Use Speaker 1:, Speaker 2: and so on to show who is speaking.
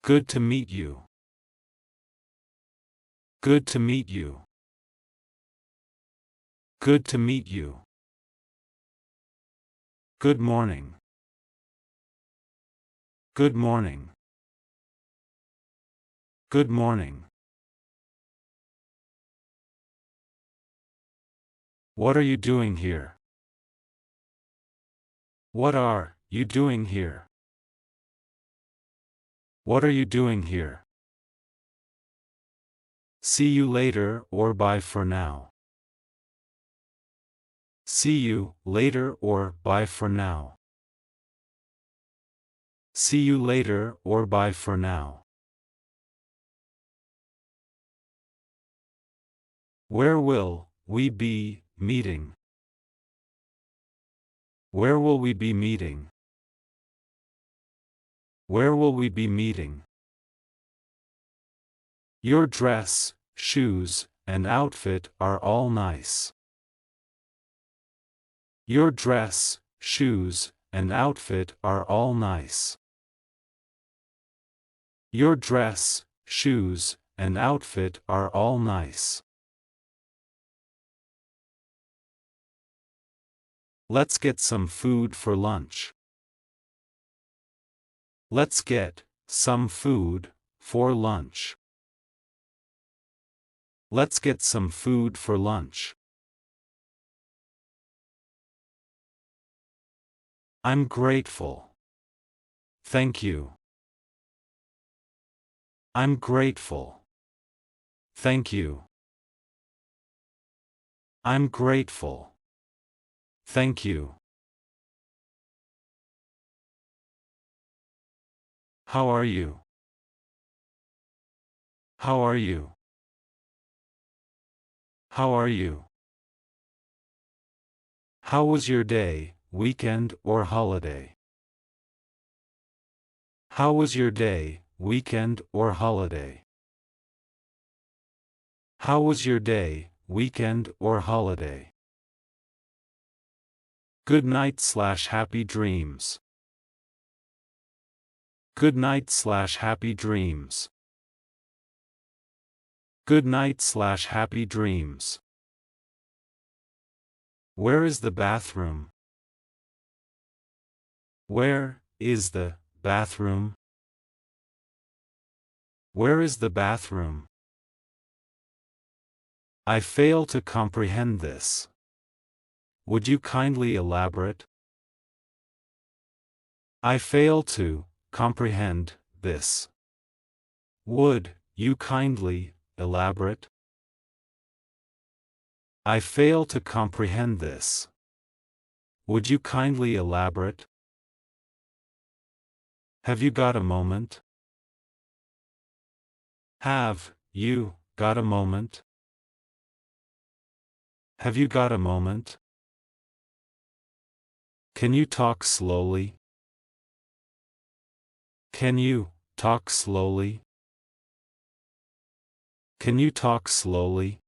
Speaker 1: Good to meet you. Good to meet you. Good to meet you. Good morning. Good morning. Good morning. What are you doing here? What are you doing here? What are you doing here? See you later or bye for now. See you later or bye for now. See you later or bye for now. Where will we be meeting? Where will we be meeting? Where will we be meeting? Your dress, shoes, and outfit are all nice. Your dress, shoes, and outfit are all nice. Your dress, shoes, and outfit are all nice. Let's get some food for lunch. Let's get some food for lunch. Let's get some food for lunch. I'm grateful. Thank you. I'm grateful. Thank you. I'm grateful. Thank you. How are you? How are you? How are you? How was your day, weekend or holiday? How was your day, weekend or holiday? How was your day, weekend or holiday? Good night/happy dreams. Good night/happy dreams. Good night/happy dreams. Where is the bathroom? Where is the bathroom? Where is the bathroom? I fail to comprehend this. Would you kindly elaborate? I fail to comprehend this. Would you kindly elaborate? I fail to comprehend this. Would you kindly elaborate? Have you got a moment? Have you got a moment? Have you got a moment? Can you talk slowly? Can you talk slowly? Can you talk slowly?